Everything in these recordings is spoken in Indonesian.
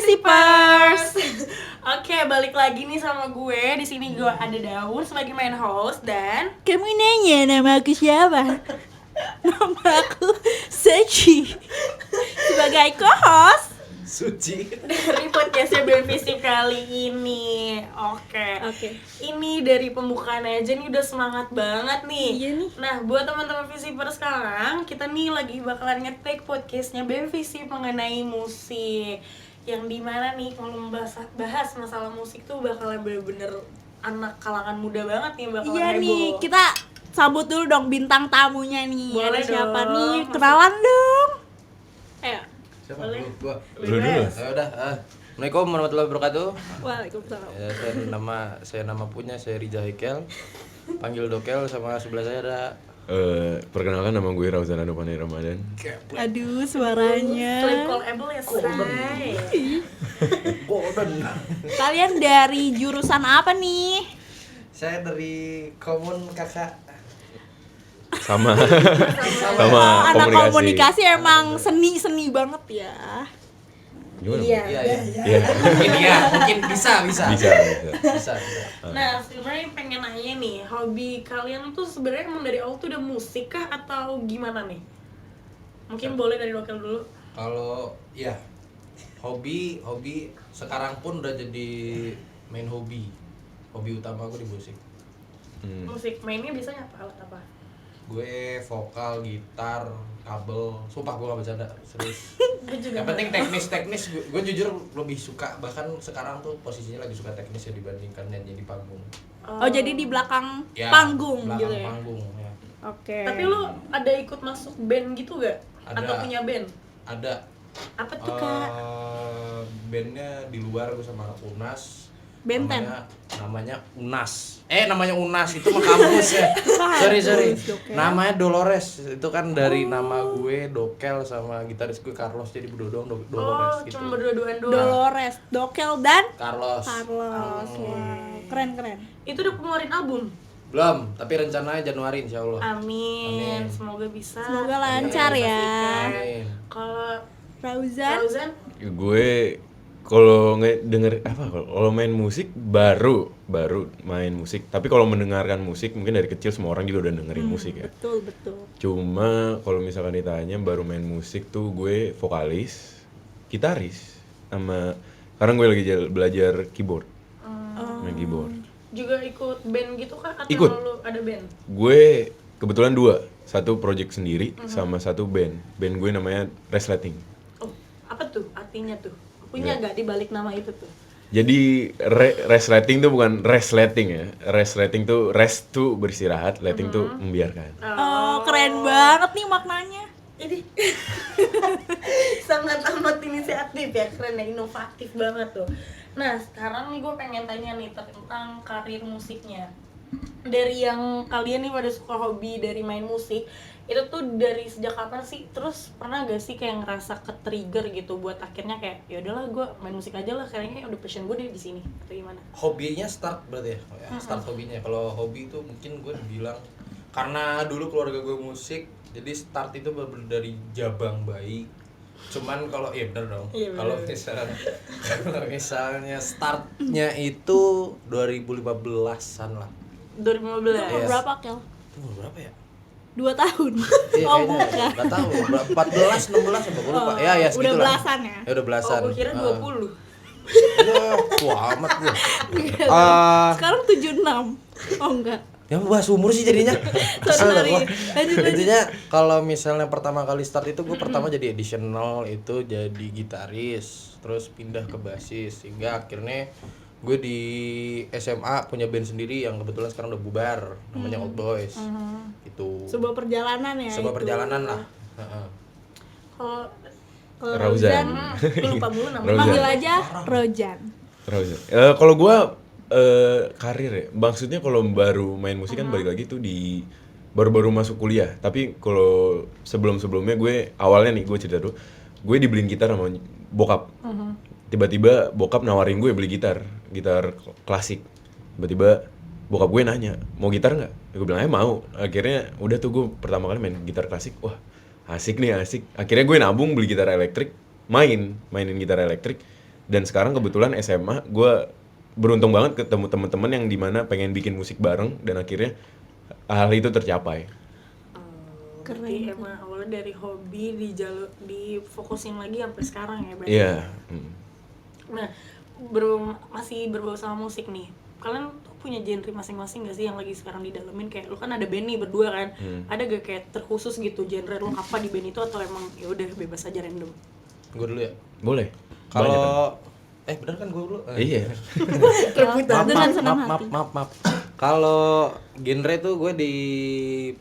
Visipers. Oke, balik lagi nih sama gue. Di sini gue ada Daun sebagai main host dan Kamu nanya nama aku siapa? Nama aku Sechi sebagai co-host Suci. dari podcastnya Visip kali ini. Oke. Ini dari pembukaan aja nih udah semangat banget nih. Iya nih. Nah, buat teman-teman Visipers sekarang, kita nih lagi bakalan nge-take podcastnya Visip mengenai musik. Yang dimana nih kalau bahas masalah musik tuh bakalan bener-bener anak kalangan muda banget nih bakalan Iya heboh. nih, kita sambut dulu dong bintang tamunya nih. Boleh Ada siapa dong. nih? Kenalan dong. Ayo. Siapa? Boleh. Gua. Lu dulu. Ya udah. Assalamualaikum warahmatullahi wabarakatuh. Waalaikumsalam. Ya, saya nama punya saya Riza Hekel. Panggil Dokel sama sebelah saya ada Perkenalkan nama gue Rauzan Anupani Ramadan. Aduh, suaranya. Callable ya, say. Golden. Kalian dari jurusan apa nih? Saya dari Komun Kakak. Sama Anak komunikasi. komunikasi emang seni banget ya. Gimana? Iya. Iya. Mungkin bisa. Bisa. Nah, sebenarnya pengen nanya nih, hobi kalian tuh sebenarnya emang dari awal tuh udah musik kah atau gimana nih? Mungkin boleh dari Dokel dulu. Kalau ya hobi sekarang pun udah jadi main hobi utama gue di musik. Musik mainnya biasanya apa? Alat apa? Gue vokal, gitar, kabel, sumpah gue gak bercanda, serius. Gue juga. Yang penting teknis, gue jujur lebih suka, bahkan sekarang tuh posisinya lagi suka teknis ya dibandingkan nyanyi di panggung. Oh, jadi di belakang Ya, panggung belakang gitu ya. panggung ya. Oke. Tapi lu ada ikut masuk band gitu gak? Ada. Atau punya band? Ada Apa tuh, Kak? bandnya di luar gue sama anak UNAS. Benten. Namanya UNAS. Namanya UNAS itu mah kampus ya. Sorry. Namanya Dolores. Itu kan dari nama gue Dokel sama gitaris gue Carlos, jadi berdua doang Dolores gitu. Cuma berdua-duaan doang. Dolores, Dokel dan Carlos. Carlos. Wow, keren. Itu udah ngeluarin album? Belum, tapi rencananya Januari insyaallah. Amin. Semoga bisa. Semoga lancar ya. Amin. Kalau Rauzan. Gue kalau kalau main musik baru main musik. Tapi kalau mendengarkan musik mungkin dari kecil semua orang juga udah dengerin musik ya. Betul. Cuma kalau misalkan ditanya baru main musik tuh gue vokalis, gitaris, sama sekarang gue lagi belajar keyboard. Main keyboard. juga ikut band gitu kah? Atau Ikut. lu ada band? Gue kebetulan 2, satu project sendiri sama satu band. Band gue namanya Resleting. Oh, apa tuh artinya tuh? Punya nggak di balik nama itu tuh? Jadi resleting tuh bukan resleting ya. Resleting tuh rest tuh beristirahat, letting tuh membiarkan. Oh, keren banget nih maknanya. Ini sangat amat inisiatif ya, keren ya, inovatif banget tuh. Nah, sekarang nih gue pengen tanya nih tentang karir musiknya. Dari yang kalian nih pada suka hobi dari main musik, itu tuh dari sejak kapan sih? Terus pernah gak sih kayak ngerasa ke-trigger gitu buat akhirnya kayak ya udahlah gue main musik aja lah, kayaknya udah passion gue di sini atau gimana? Hobinya start berarti ya? Start hobinya. Kalau hobi itu mungkin gue bilang karena dulu keluarga gue musik, jadi start itu bener dari jabang bayi. Cuman kalau iya bener dong. Iya, Kalau misalnya startnya itu 2015-an lah. 2015. Yes. Berapa, Kel? Itu umur berapa ya? 2 tahun. Iya, Oh, kayaknya. bukan. Enggak tahu, 14, 16 apa gue lupa. Ya Udah segitulah. belasan ya? Ya udah belasan. Oh, gue kira 20. Ya, tua amat gue. Sekarang 76. Oh enggak. Ya bahas umur sih jadinya. Sorry. Lanjut. Intinya kalau misalnya pertama kali start itu gue pertama jadi additional, itu jadi gitaris, terus pindah ke bassis, hingga akhirnya gue di SMA punya band sendiri yang kebetulan sekarang udah bubar, namanya Old Boys. Itu Sebuah perjalanan ya. sebuah itu. perjalanan lah. Heeh. Kalau Rauzan. Gue lupa mulu namanya. Rauzan. Panggil aja Rojan. Terus kalau gue karir ya, maksudnya kalau baru main musik kan balik lagi tuh di baru-baru masuk kuliah. Tapi kalau sebelumnya gue awalnya nih gue cerita dulu, gue dibeliin gitar sama bokap. Tiba-tiba bokap nawarin gue beli gitar klasik. Tiba-tiba bokap gue nanya, mau gitar nggak? Gue bilang mau. Akhirnya udah tuh gue pertama kali main gitar klasik. Wah asik nih. Akhirnya gue nabung beli gitar elektrik, mainin gitar elektrik. Dan sekarang kebetulan SMA gue beruntung banget ketemu teman-teman yang dimana pengen bikin musik bareng dan akhirnya hal itu tercapai. Berarti emang awalnya dari hobi difokusin lagi sampai sekarang ya berarti. Iya. Nah, masih berbau sama musik nih. Kalian tuh punya genre masing-masing gak sih yang lagi sekarang didalemin? Kayak lu kan ada band nih berdua kan. Ada gak kayak terkhusus gitu genre lu apa di band itu atau emang ya udah bebas aja random? Gue dulu ya. Boleh. Kalau bener kan gue dulu. Iya. Dengan senang hati. Maaf. Kalau genre tuh gue di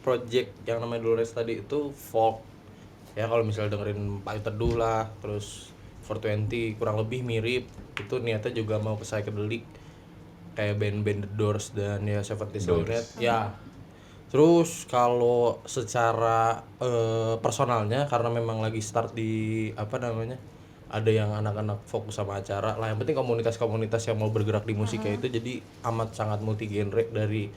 project yang namanya Dolores tadi itu folk. Ya kalau misalnya dengerin Payu Teduh lah, terus 420 kurang lebih mirip. Itu niatnya juga mau ke psychedelic kayak band-band The Doors dan ya 70s Doors. Ya. Terus kalau secara personalnya karena memang lagi start di ada yang anak-anak fokus sama acara lah, yang penting komunitas-komunitas yang mau bergerak di musik kayak itu, jadi amat sangat multi genre, dari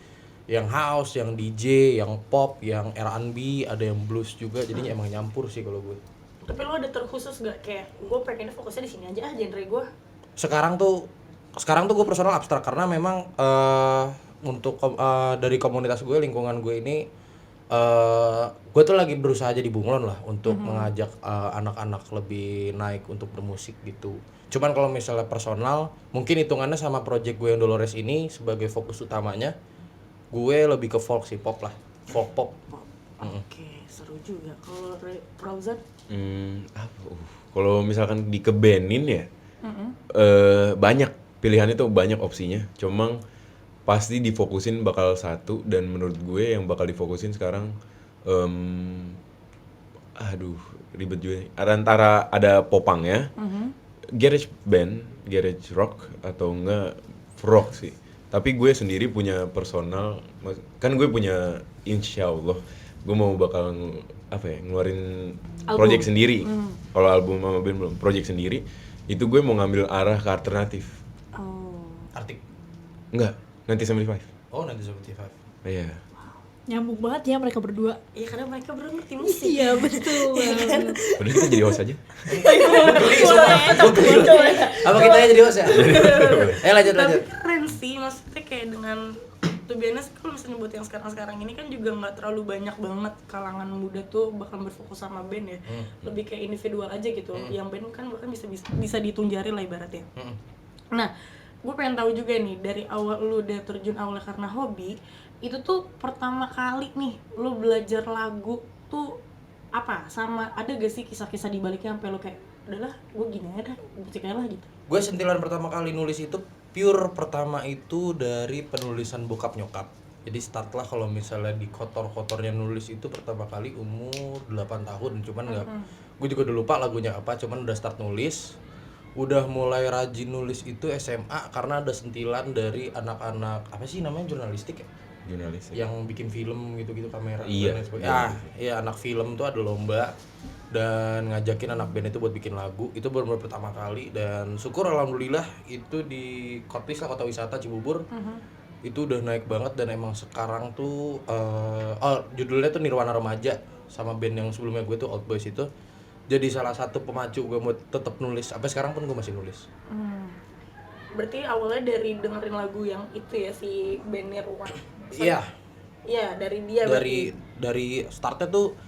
yang house, yang DJ, yang pop, yang R&B, ada yang blues juga, jadinya emang nyampur sih kalau gue. Tapi lo ada terkhusus gak kayak gue pengennya fokusnya di sini aja genre gue? Sekarang tuh gue personal abstrak karena memang dari komunitas gue, lingkungan gue ini gue tuh lagi berusaha jadi bunglon lah untuk mengajak anak-anak lebih naik untuk bermusik gitu. Cuman kalau misalnya personal, mungkin hitungannya sama project gue yang Dolores ini sebagai fokus utamanya, gue lebih ke folk sih, pop lah, folk pop. Oke, seru juga. Kalau Fauzan? Kalau misalkan di kebenin ya, banyak pilihannya tuh, banyak opsinya. Cuma pasti difokusin bakal satu, dan menurut gue yang bakal difokusin sekarang ribet juga. Antara ada popangnya, garage band, garage rock, atau enggak rock sih. Tapi gue sendiri punya personal, kan gue punya, insya Allah gue mau bakal ngeluarin project sendiri. Kalau album sama band belum, project sendiri itu gue mau ngambil arah ke alternatif. Artik? Enggak, 1975. Oh, 1975. Iya. Nyambung banget ya mereka berdua. Iya, karena mereka berdua ngerti musik. Iya betul. Udah kita jadi host aja. Apa kita aja jadi host ya? Lanjut. Tapi keren sih, maksudnya kayak dengan to be honest, kalau misalnya buat yang sekarang-sekarang ini kan juga nggak terlalu banyak banget kalangan muda tuh bakal berfokus sama band ya. Lebih kayak individual aja gitu. Yang band kan bahkan bisa dihitung jari lah ibaratnya. Nah, gue pengen tahu juga nih, dari awal lu udah terjun awalnya karena hobi, itu tuh pertama kali nih lu belajar lagu tuh apa? Sama ada gak sih kisah-kisah di baliknya sampai lu kayak udahlah gue gini aja dah, musik aja lah gitu. Gue sentilan pertama kali nulis itu pure pertama itu dari penulisan bokap nyokap. Jadi start lah kalau misalnya di kotor-kotornya nulis itu pertama kali umur 8 tahun. Cuman gue juga udah lupa lagunya apa, cuman udah start nulis. Udah mulai rajin nulis itu SMA karena ada sentilan dari anak-anak apa sih namanya, jurnalistik ya? Jurnalis. Yang bikin film gitu-gitu, kamera. Iya. Dan lain sebagainya. Iya, anak film tuh ada lomba dan ngajakin anak band itu buat bikin lagu. Itu baru pertama kali, dan syukur alhamdulillah itu di Kotwis lah, kota wisata Cibubur. Itu udah naik banget, dan emang sekarang tuh judulnya tuh Nirwana Remaja, sama band yang sebelumnya gue tuh Old Boys itu jadi salah satu pemacu gue mau tetap nulis. Sampai sekarang pun gue masih nulis. Berarti awalnya dari dengerin lagu yang itu ya, si band Nirwana. Iya. Iya, dari dia. Dari startnya tuh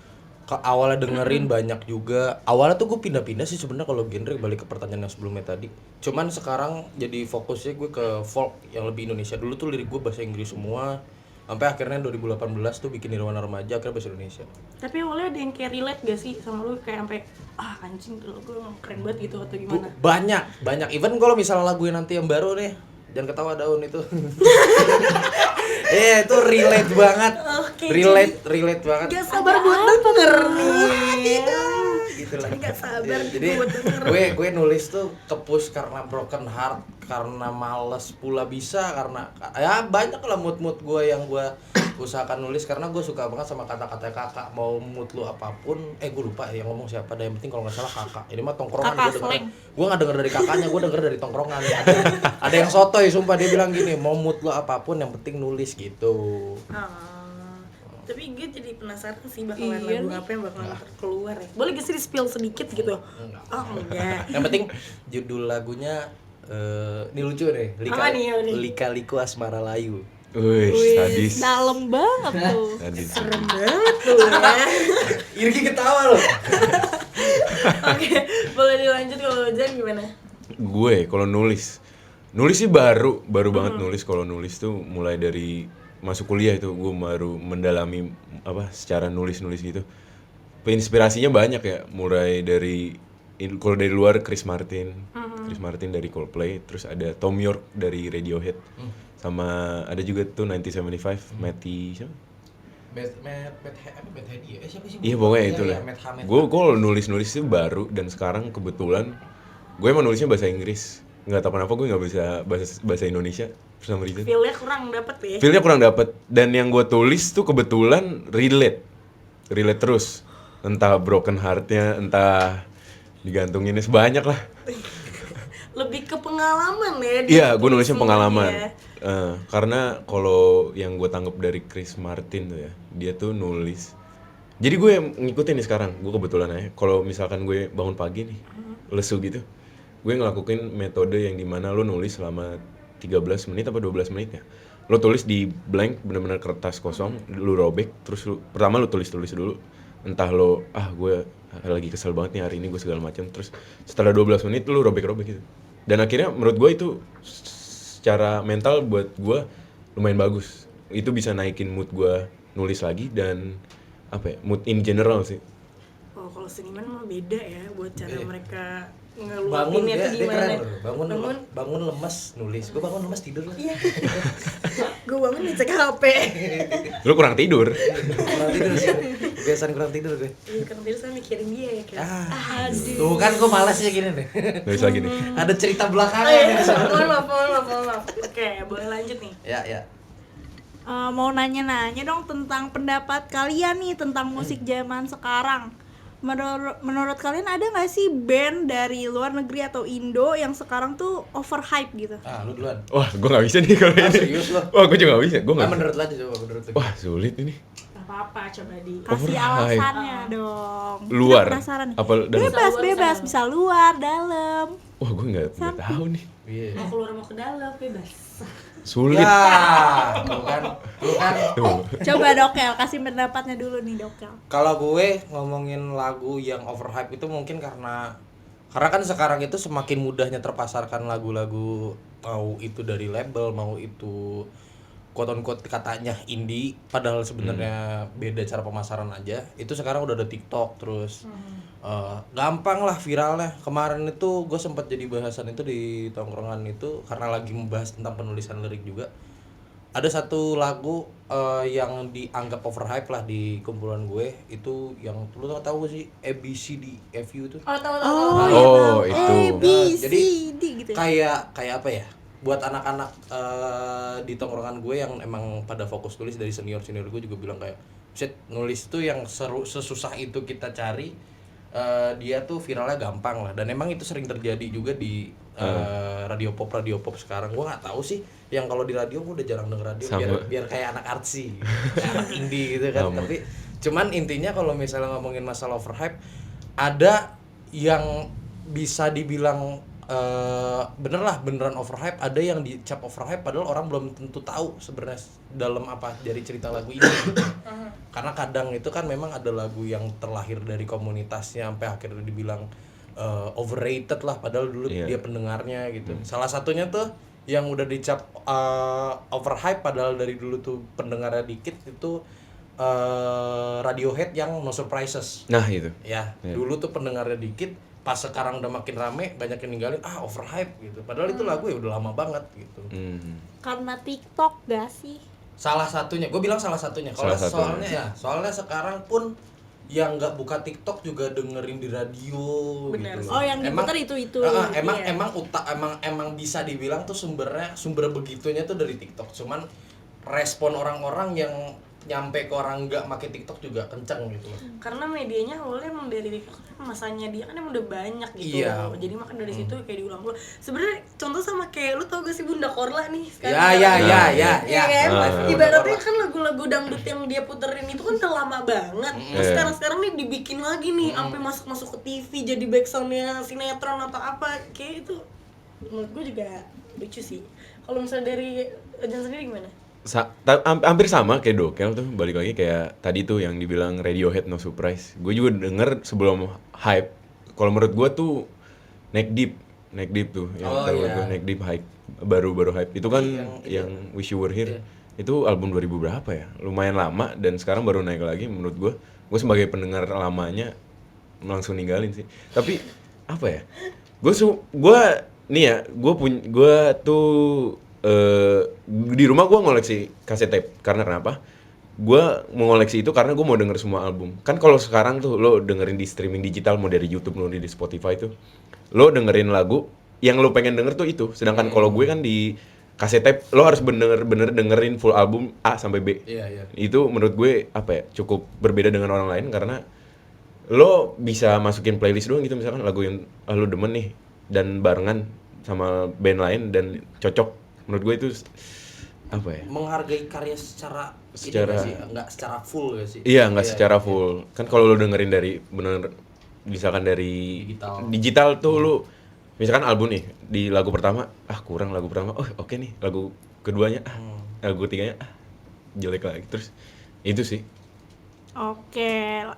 awalnya dengerin banyak juga. Awalnya tuh gue pindah-pindah sih sebenarnya kalau genre, balik ke pertanyaan yang sebelumnya tadi. Cuman sekarang jadi fokusnya gue ke folk yang lebih Indonesia. Dulu tuh lirik gue bahasa Inggris semua. Sampai akhirnya 2018 tuh bikin Nirwana Remaja, akhirnya bahasa Indonesia. Tapi awalnya ada yang kayak relate gak sih sama lu, kayak sampai anjing tuh gue keren banget gitu atau gimana? Banyak. Even kalau misalnya lagu nanti yang baru nih, jangan ketawa daun itu. Itu relate banget. Relate banget. Gak sabar buat denger nih. Gitu lah. Gak sabar Jadi buat denger. gue nulis tuh ke-push karena broken heart, karena males pula bisa, karena ya banyak lah mood gue yang gue usahakan nulis, karena gue suka banget sama kata-kata kakak. Mau mood lu apapun, gue lupa yang ngomong siapa, yang penting kalau nggak salah kakak. Ini mah tongkrongan, gue nggak denger dari kakaknya, gue denger dari tongkrongan. Ada yang sotoy sumpah, dia bilang gini, mau mood lu apapun yang penting nulis gitu. Itu tapi gue jadi penasaran sih bakalan Iya lagu nih. apa yang bakalan keluar ya. Boleh gak sih di-spill sedikit gitu? Oh enggak. Yang penting judul lagunya ini lucu deh. Apa nih, apa nih? Lika-liku Asmara Layu. Wih, sadis. Dalam banget tuh. Sadis. Serem banget tuh ya. Irgi ketawa loh. Oke, boleh dilanjut kalau Jan gimana? Gue kalau nulis sih baru banget nulis. Kalau nulis tuh mulai dari masuk kuliah itu gue baru mendalami apa secara nulis gitu. Inspirasinya banyak ya, mulai dari kalau dari luar Chris Martin dari Coldplay, terus ada Tom York dari Radiohead, sama ada juga tuh 1975 Matty siapa? Matt Heady ya? Siapa sih? Iya pokoknya Iya, itu lah. iya, Matt Hammett. Gue kalau nulis itu baru, dan sekarang kebetulan gue emang nulisnya bahasa Inggris. Nggak tahu kenapa gue nggak bisa bahasa Indonesia for some reason. Feel-nya kurang dapet ya? Feel-nya kurang dapet, dan yang gue tulis tuh kebetulan relate terus. Entah broken heart-nya, entah digantunginnya, sebanyak lah. Lebih ke pengalaman ya? Iya, gue nulisnya semuanya. pengalaman. Karena kalau yang gue tanggap dari Chris Martin tuh ya, dia tuh nulis. Jadi gue ngikutin nih sekarang, gue kebetulan aja. Kalau misalkan gue bangun pagi nih, lesu gitu, gue ngelakuin metode yang dimana lo nulis selama 13 menit apa 12 menit ya. Lo tulis di blank, bener-bener kertas kosong, lo robek, terus pertama lo tulis dulu. Entah lo, gue lagi kesel banget nih hari ini, gue segala macam. Terus setelah 12 menit lo robek gitu. Dan akhirnya menurut gue itu secara mental buat gue lumayan bagus. Itu bisa naikin mood gue nulis lagi, dan apa ya, mood in general sih. Oh, kalau seniman mah beda ya buat cara Iya. mereka Bangun ngeluapinnya dia, tuh dia gimana. keren bro. Bangun lemes nulis. Gue bangun lemes tidur lah. Iya. Gue bangun ngecek HP. Lo kurang tidur. Kurang tidur sih. Kebiasaan kurang tidur gue. Iya, kan tidur saya mikirin dia ya kan. Aduh. Tuh kan gue malas ya gini nih. Nulis lagi nih. Ada cerita Oh belakangnya iya, nih di sana. mohon maaf. Oke, boleh lanjut nih. Ya. Mau nanya-nanya dong tentang pendapat kalian nih tentang musik zaman sekarang. Menurut kalian ada nggak sih band dari luar negeri atau Indo yang sekarang tuh overhype gitu? Lu duluan. Wah, gue nggak bisa nih kalau ini. Serius lo? Wah, gue juga nggak bisa. Gue nggak. Menurut lo aja coba menurut lo. Wah, sulit ini. Gak apa-apa, coba di Kasih Overhype. alasannya dong. Luar? Kita penasaran nih. Apa dalam? Bebas, bisa luar, dalam. Wah, gue nggak tahu nih. Iya. mau keluar mau ke dalam bebas. Sulit. Ya, lu kan. Tuh. Coba Dokel, kasih pendapatnya dulu nih Dokel. Kalau gue ngomongin lagu yang overhype itu mungkin karena kan sekarang itu semakin mudahnya terpasarkan lagu-lagu, mau itu dari label, mau itu quote-unquote katanya indie, padahal sebenarnya beda cara pemasaran aja. Itu sekarang udah ada TikTok, terus gampang lah viralnya. Kemarin itu gue sempat jadi bahasan itu di tongkrongan itu karena lagi membahas tentang penulisan lirik juga. Ada satu lagu yang dianggap overhype lah di kumpulan gue, itu yang lu tahu gak sih ABCDFU itu? Oh, tahu. Oh, itu. A, B, C, Jadi, D gitu ya? Kayak apa ya? Buat anak-anak di tongkrongan gue yang emang pada fokus tulis, dari senior gue juga bilang kayak, "Set, nulis tuh yang sesusah itu kita cari." Dia tuh viralnya gampang lah, dan emang itu sering terjadi juga di radio pop sekarang. Gue nggak tahu sih, yang kalau di radio gue udah jarang denger radio. Biar kayak anak artsy, kayak anak indie gitu kan. Tapi cuman intinya kalau misalnya ngomongin masalah overhype, ada yang bisa dibilang beneran overhype, ada yang dicap overhype padahal orang belum tentu tahu sebenarnya dalam apa dari cerita lagu ini. Karena kadang itu kan memang ada lagu yang terlahir dari komunitasnya sampai akhirnya dibilang overrated lah, padahal dulu dia pendengarnya gitu. Salah satunya tuh yang udah dicap overhype padahal dari dulu tuh pendengarnya dikit itu Radiohead yang No Surprises. Nah, itu. Ya, dulu tuh pendengarnya dikit, pas sekarang udah makin rame, banyak yang ninggalin, overhype gitu. Padahal itu lagu ya udah lama banget gitu. Karena TikTok gak sih? Salah satunya, gue bilang salah satunya. Kalau soalnya sekarang pun yang nggak buka TikTok juga dengerin di radio. Bener. Gitu. Oh, yang diputar itu. Emang bisa dibilang tuh sumber begitunya tuh dari TikTok. Cuman respon orang-orang yang nyampe ke orang nggak pakai TikTok juga kenceng gitu loh. Karena medianya awalnya emang dari TikTok kan masanya dia kan emang udah banyak gitu. Iya. Jadi makan dari situ kayak diulang-ulang. Sebenarnya contoh sama kayak lu tau gak sih Bunda Korla nih sekarang. Ya. Iya kan? Ah. Ibaratnya kan lagu-lagu dangdut yang dia puterin itu kan udah lama banget. Terus Iya. sekarang nih dibikin lagi nih sampai masuk ke TV jadi backsoundnya sinetron atau apa. Kayak itu menurut gue juga lucu sih. Kalau misalnya dari Jan sendiri gimana? Hampir sama kayak Dokel tuh, balik lagi kayak tadi tuh yang dibilang Radiohead No Surprise. Gue juga denger sebelum hype. Kalau menurut gue tuh Neck Deep tuh yang Oh, tahu iya. gue Neck Deep hype, baru hype. Itu kan yang Wish You Were Here. Itu album 2000 berapa ya? Lumayan lama dan sekarang baru naik lagi menurut gue. Gue sebagai pendengar lamanya langsung ninggalin sih. Tapi apa ya? Gue nih ya, gue tuh di rumah gue ngoleksi kaset tape. Karena kenapa? Gue mau ngoleksi itu karena gue mau denger semua album. Kan kalau sekarang tuh lo dengerin di streaming digital, mau dari YouTube, mau di Spotify tuh, lo dengerin lagu yang lo pengen denger tuh itu. Sedangkan kalau gue kan di kaset tape, lo harus bener-bener dengerin full album A sampai B. Iya. Itu menurut gue apa ya, cukup berbeda dengan orang lain karena lo bisa masukin playlist doang gitu, misalkan lagu yang lo demen nih dan barengan sama band lain dan cocok. Menurut gue itu apa ya? Menghargai karya secara Secara- ini nggak sih? Nggak secara full gak sih? Iya, nggak secara full. Kan kalau lo dengerin dari bener, misalkan dari digital tuh lo, misalkan album nih, di lagu pertama, kurang lagu pertama, oke nih, lagu keduanya, lagu ketiganya, jelek lagi. Terus itu sih. Oke,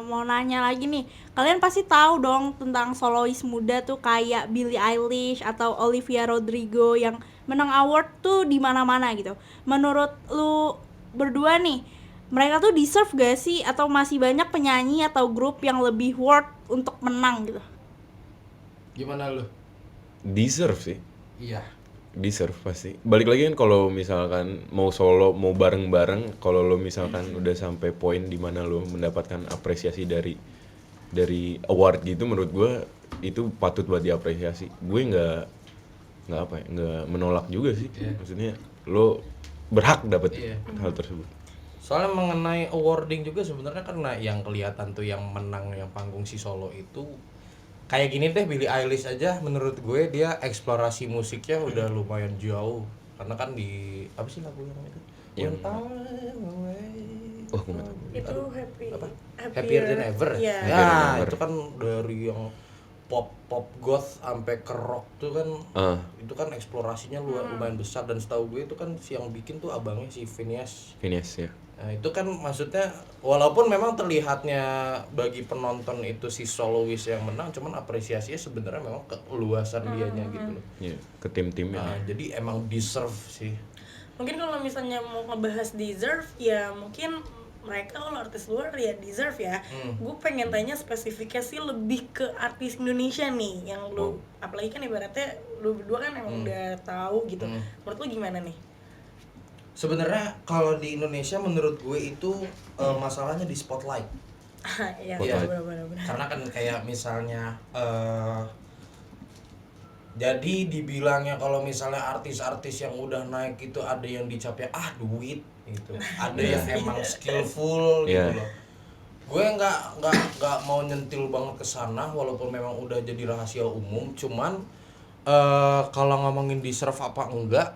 mau nanya lagi nih. Kalian pasti tahu dong tentang solois muda tuh kayak Billie Eilish atau Olivia Rodrigo yang menang award tuh di mana-mana gitu. Menurut lu berdua nih, mereka tuh deserve gak sih atau masih banyak penyanyi atau grup yang lebih worth untuk menang gitu? Gimana lu? Deserve sih. Iya. Deserve pasti. Balik lagi kan kalau misalkan mau solo, mau bareng-bareng, kalau lo misalkan udah sampai poin di mana lo mendapatkan apresiasi dari award gitu, menurut gue itu patut buat diapresiasi. Gue nggak apa ya, nggak menolak juga sih. Maksudnya lo berhak dapet hal tersebut. Soalnya mengenai awarding juga sebenarnya karena yang kelihatan tuh yang menang yang panggung si solo itu kayak gini deh, Billie Eilish aja menurut gue dia eksplorasi musiknya udah lumayan jauh. Karena kan di apa sih lagu yang itu? Yang- One Time Away. Oh, gue nggak tahu. Itu happy Apa? Happier Than Ever. Iya. Happier Than Ya, Ever. itu kan dari yang pop goth sampai ke rock tuh kan itu kan eksplorasinya lumayan besar dan setahu gue itu kan si yang bikin tuh abangnya si Phineas. Phineas ya. Nah, itu kan maksudnya walaupun memang terlihatnya bagi penonton itu si solois yang menang, cuman apresiasinya sebenarnya memang keluasan dianya gitu loh. Iya, ke tim-timnya. Nah, jadi emang deserve sih. Mungkin kalau misalnya mau ngebahas deserve ya mungkin mereka kalau artis luar ya deserve ya. Gue pengen tanya spesifiknya sih lebih ke artis Indonesia nih yang lu apalagi kan ibaratnya lu berdua kan emang udah tahu gitu. Menurut lu gimana nih? Sebenarnya kalau di Indonesia menurut gue itu masalahnya di spotlight. Iya, Iya. benar. Karena kan kayak misalnya jadi dibilangnya kalau misalnya artis-artis yang udah naik itu ada yang dicapnya duit gitu. Ada yang emang skillful gitu Iya. loh. Gue nggak mau nyentil banget ke sana walaupun memang udah jadi rahasia umum, cuman kalau ngomongin deserve apa enggak,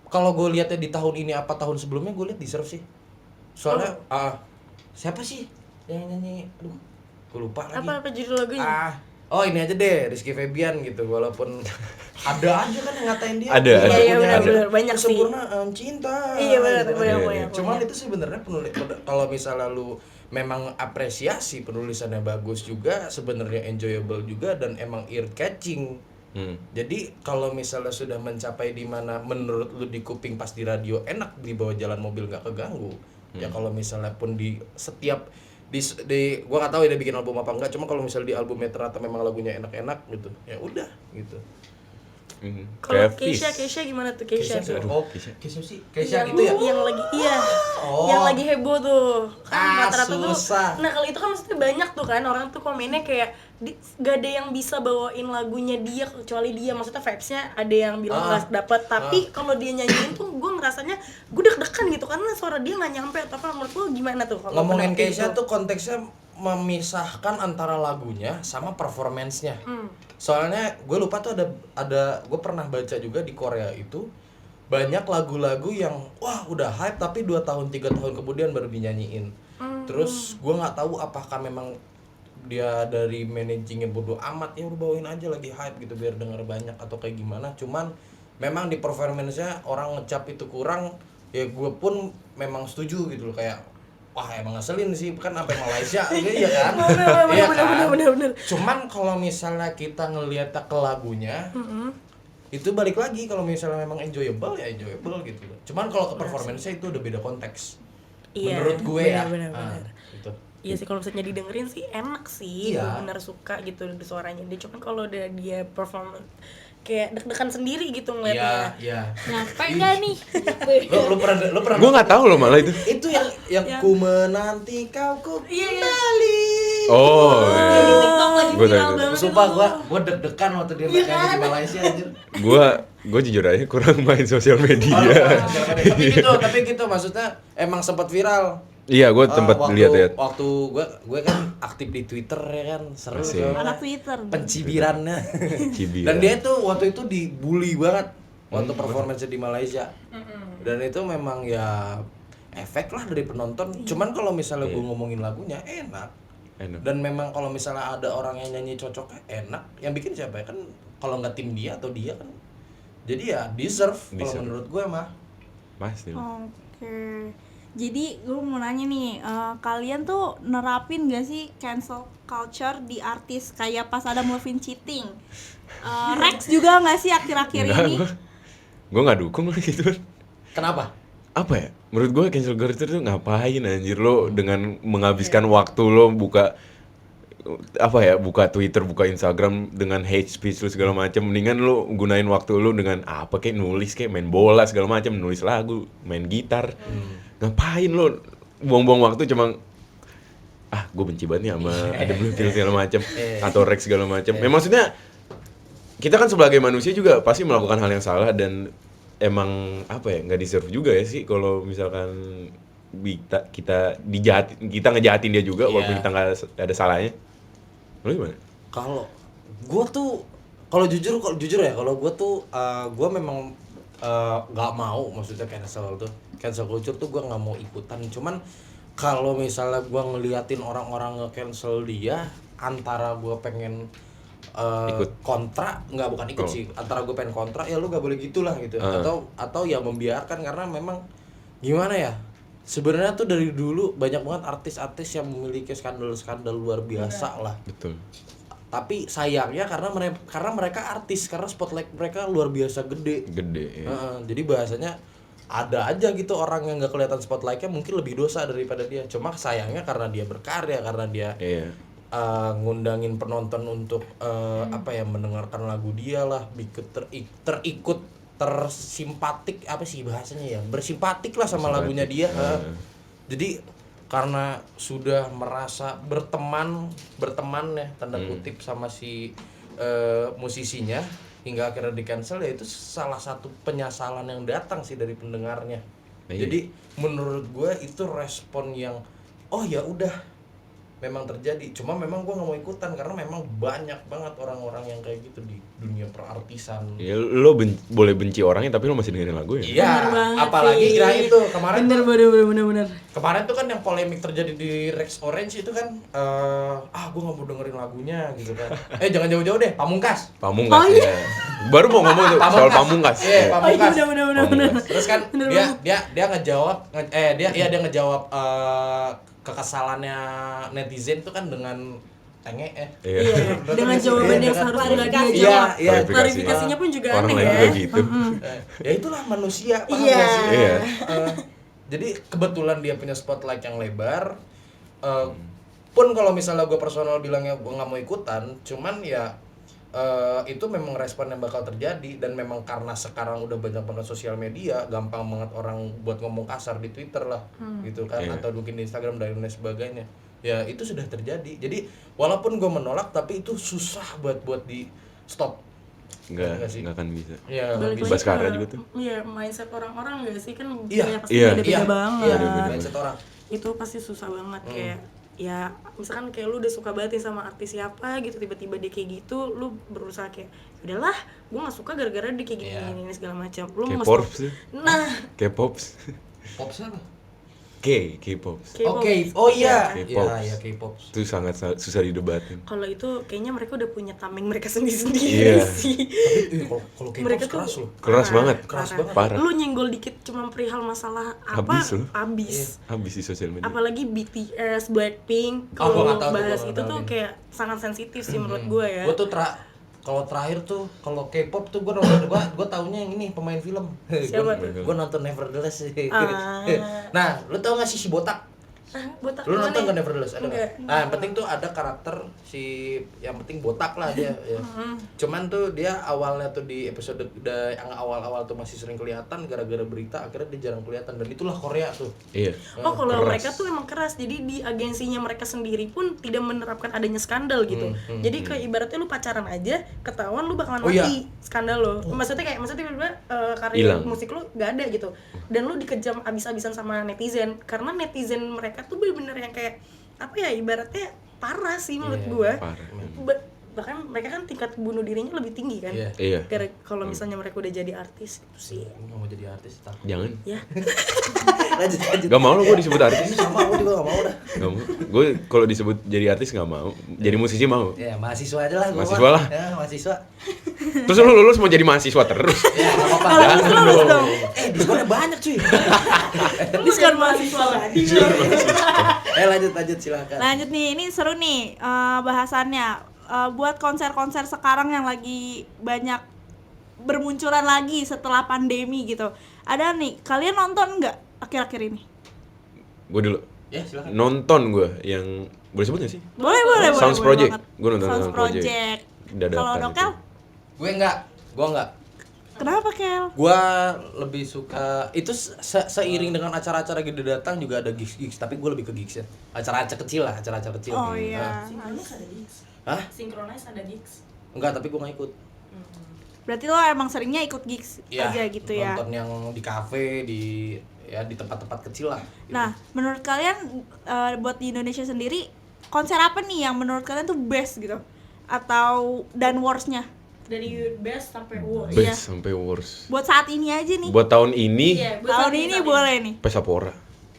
kalau gue lihatnya di tahun ini apa tahun sebelumnya gue lihat deserve sih. Soalnya siapa sih yang nyanyi? Aduh, gue lupa lagi. Apa judul lagunya? Oh ini aja deh, Rizky Febian gitu. Walaupun ada aja kan yang ngatain dia. Ada, ada. Iya, benar banyak sih. Kesempurnaan cinta. Iya, benar, gitu. banyak. Cuman itu sebenarnya penulis kalau misalnya lu memang apresiasi penulisannya bagus juga, sebenarnya enjoyable juga dan emang ear catching. Jadi kalau misalnya sudah mencapai di mana menurut lu di kuping pas di radio enak, di bawah jalan mobil nggak keganggu. Ya kalau misalnya pun di setiap di gua nggak tahu ya dia bikin album apa enggak, cuma kalau misalnya di albumnya ternyata memang lagunya enak-enak gitu, ya udah gitu. Kalau Kayak Fish. Keisha gimana tuh Keisha? Keisha, Tuh? oh Keisha. Keisha sih, Keisha Yang- itu ya. Yang lagi Oh. yang lagi heboh tuh kan rata-rata tuh. susah. Nah kalau itu kan maksudnya banyak tuh kan orang tuh komennya kayak gak ada yang bisa bawain lagunya dia kecuali dia, maksudnya vibes-nya ada yang bilang nggak dapet, tapi kalau dia nyanyiin tuh gue ngerasanya gue deg-degan gitu karena suara dia nggak nyampe. Atau apa menurut lo gimana tuh kalau Ngomongin pendapat Keisha gitu? tuh konteksnya memisahkan antara lagunya sama performance-nya. Soalnya gue lupa tuh ada gue pernah baca juga di Korea itu banyak lagu-lagu yang wah udah hype tapi 2 tahun 3 tahun kemudian baru dinyanyiin. Terus gue nggak tahu apakah memang dia dari managingnya bodo amat ya udah bawain aja lagi hype gitu biar denger banyak atau kayak gimana. Cuman memang di performance-nya orang ngecap itu kurang, ya gue pun memang setuju gitu loh, kayak wah emang ngeselin sih kan sampai Malaysia gitu ya kan. Iya kan. Bener. Cuman kalau misalnya kita ngeliat ke lagunya itu balik lagi, kalau misalnya memang enjoyable ya enjoyable gitu loh. Cuman kalau ke performance-nya itu udah beda konteks. Iya, Menurut gue bener. gitu. Iya sih, kalau misalnya didengerin sih enak sih, Iya. gue bener suka gitu di suaranya dia. Cuman kalau udah dia perform kayak deg-degan sendiri gitu ngeliatnya. Iya. Nyampe nggak nih? Lu pernah Gue nggak tahu loh malah itu. itu yang ku menanti kau ku kembali. Oh, Yang di TikTok lagi Gua viral tahu. banget. Sumpah gua deg-degan waktu dia main di Malaysia anjir. gue jujur aja kurang main sosial media. Tapi gitu maksudnya emang sempat viral. Iya, gue tempat lihat-lihat. Waktu gue kan aktif di Twitter ya kan, seru Asik. kan. Anak Twitter. Pencibirannya. Cibiran. Dan dia tuh waktu itu dibully banget waktu performance di Malaysia. Dan itu memang ya efek lah dari penonton. Cuman kalau misalnya gue ngomongin lagunya enak. Dan memang kalau misalnya ada orang yang nyanyi cocoknya enak, yang bikin siapa ya kan, kalau nggak tim dia atau dia kan. Jadi ya deserve. Kalau menurut gue mah. Pasti. Oke. Jadi gue mau nanya nih, kalian tuh nerapin gak sih cancel culture di artis kayak pas ada Levine cheating? Rex juga gak sih akhir-akhir ini? Gue nggak dukung lah gitu. Kenapa? Apa ya? Menurut gue cancel culture tuh ngapain anjir lo dengan menghabiskan waktu lo buka buka Twitter, buka Instagram dengan hate speech lu segala macam. Mendingan lu gunain waktu lu dengan apa kayak nulis, kayak main bola segala macam, nulis lagu, main gitar. Ngapain lu buang-buang waktu cuma gue benci banget nih sama Adam Levine segala macam atau Rex segala macam. Maksudnya kita kan sebagai manusia juga pasti melakukan hal yang salah dan emang nggak deserve juga ya sih kalau misalkan kita ngejahatin dia juga walaupun kita nggak ada salahnya. Lo gimana? Kalau gue tuh kalau jujur ya, kalau gue tuh gue memang nggak mau, maksudnya cancel culture tuh gue nggak mau ikutan. Cuman kalau misalnya gue ngeliatin orang-orang nge-cancel dia, antara gue pengen kontra, bukan ikut sih, antara gue pengen kontra ya lu nggak boleh gitulah gitu, atau ya membiarkan, karena memang gimana ya, sebenarnya tuh dari dulu banyak banget artis-artis yang memiliki skandal-skandal luar biasa lah. Betul. Tapi sayangnya karena mereka artis, karena spotlight mereka luar biasa gede ya. Jadi bahasanya ada aja gitu orang yang nggak kelihatan spotlightnya mungkin lebih dosa daripada dia. Cuma sayangnya karena dia berkarya, karena dia ngundangin penonton untuk mendengarkan lagu dia lah, terikut tersimpatik, apa sih bahasanya ya, bersimpatik lah sama lagunya dia. Jadi karena sudah merasa berteman ya tanda kutip sama si musisinya hingga akhirnya di cancel, ya itu salah satu penyesalan yang datang sih dari pendengarnya. Jadi menurut gue itu respon yang ya udah memang terjadi. Cuma memang gue nggak mau ikutan karena memang banyak banget orang-orang yang kayak gitu di dunia perartisan. Ya lo boleh benci orangnya tapi lo masih dengerin lagu ya? Iya, apalagi kira itu kemarin Bener. Kemarin tuh kan yang polemik terjadi di Rex Orange itu kan gue nggak mau dengerin lagunya gitu kan. Jangan jauh-jauh deh, Pamungkas. Ya. Baru mau ngomong tuh soal Pamungkas. Iya, Pamungkas. Bener. Terus kan dia ngejawab dia ngejawab kekesalannya netizen tuh kan dengan tenge Dengan jawaban yang seharusnya dia jawab. Klarifikasinya pun juga orang aneh lain ya. juga gitu. Ya itulah manusia, paham Iya. gak sih? Iya. Jadi kebetulan dia punya spotlight yang lebar. Pun kalau misalnya gue personal bilangnya gue nggak mau ikutan, cuman ya itu memang respon yang bakal terjadi. Dan memang karena sekarang udah banyak banget sosial media, gampang banget orang buat ngomong kasar di Twitter lah gitu kan, atau mungkin di Instagram dan lain sebagainya. ya itu sudah terjadi. Jadi walaupun gue menolak tapi itu susah buat di stop. Nggak sih? Nggak akan bisa. Ya nggak Balik bisa. lagi Baskara ke- juga tuh. Iya, mindset orang-orang gak sih kan Iya, ya pasti iya, beda-beda banget. Iya, mindset orang. Itu pasti susah banget kayak ya misalkan kayak lu udah suka banget nih sama artis siapa gitu, tiba-tiba dia kayak gitu, lu berusaha kayak udahlah gue nggak suka gara-gara dia kayak gini, Iya. gini segala macam, lu Kayak mesti Pops tuh. nah K-pops. Pop siapa? K-pops. K-pop. Oke, oh iya. K-pop. Iya, K-pop. Itu sangat susah didebatin. kalau itu kayaknya mereka udah punya tameng mereka sendiri-sendiri Iya. sih. Tapi kalau K-pop Mereka keras tuh loh. Keras banget. Keras parah. banget. Parah. Lu nyenggol dikit cuma perihal masalah apa Habis lu. habis. Habis di sosial media. Apalagi BTS, Blackpink, Oh, gua kalau nggak tahu tuh, bahas gua nggak itu tahu tuh nih. kayak sangat sensitif sih menurut gue ya. Gue tuh kalau terakhir tuh kalau K-pop tuh gue taunya yang ini pemain film. Siapa tuh? Gue nonton Nevertheless sih. Ah. Nah, lu tau gak sih si botak? Botak Lu gimana nonton ya? kan Nevertheless? Ada Enggak. nggak? Nah, yang penting tuh ada karakter yang penting botak lah dia. Ya. Cuman tuh dia awalnya tuh di episode yang awal-awal tuh masih sering kelihatan gara-gara berita, akhirnya dia jarang kelihatan dan itulah Korea tuh. Iya. Oh kalau Keras. mereka tuh emang keras, jadi di agensinya mereka sendiri pun tidak menerapkan adanya skandal gitu. Jadi kayak ibaratnya lu pacaran aja, ketahuan lu bakalan Oh, iya. mati skandal lo. Maksudnya tiba-tiba karir Hilang. musik lu gak ada gitu. Dan lu dikejam abis-abisan sama netizen, karena netizen mereka tuh bener-bener yang kayak apa ya, ibaratnya parah sih menurut Iya, gua. Parah. Bahkan mereka kan tingkat bunuh dirinya lebih tinggi kan. Iya. Iya. Kalau misalnya mereka udah jadi artis itu sih. Nggak mau jadi artis takut. Jangan. Ya. Lanjut. Gak mau lo gue disebut artis. Sama gue juga gak mau dah. Gak mau. Gue kalau disebut jadi artis gak mau. Jadi musisi mau. Ya mahasiswa aja lah gua. Mahasiswa lah. Ya mahasiswa. Terus lo lulus mau jadi mahasiswa terus. Ya nggak apa-apa. Kalau Jangan lulus dong. dong. Diskonnya banyak cuy. Diskon mahasiswa lagi. Lanjut silakan. Lanjut nih, ini seru nih bahasannya. Buat konser-konser sekarang yang lagi banyak bermunculan lagi setelah pandemi gitu. Ada nih, kalian nonton nggak akhir-akhir ini? Gue dulu. Ya silakan. Nonton gue yang boleh sebut gak sih? Boleh. Sounds boleh Project. banget. Gua nonton Sounds Sounds Project. Project. Dadakan Kalau itu. Nokel, Gue enggak. kenapa Kel? Gua lebih suka itu seiring dengan acara-acara gede datang juga ada gigs, tapi gue lebih ke gigs ya. Acara-acara kecil lah, acara-acara kecil. Oh Nah. iya. Sinkronize ada gigs. Hah? Sinkronize ada gigs. Enggak, tapi gue nggak ikut. Berarti lo emang seringnya ikut gigs Iya, aja gitu ya. nonton yang di kafe, di tempat-tempat kecil lah. gitu. Nah, menurut kalian buat di Indonesia sendiri konser apa nih yang menurut kalian tuh best gitu? Atau dan worst-nya? Dari best sampai worst. Iya. Best sampai worst. Buat saat ini aja nih. Buat tahun ini, Iya, buat Tahun saat ini saat boleh nih. Pesapora.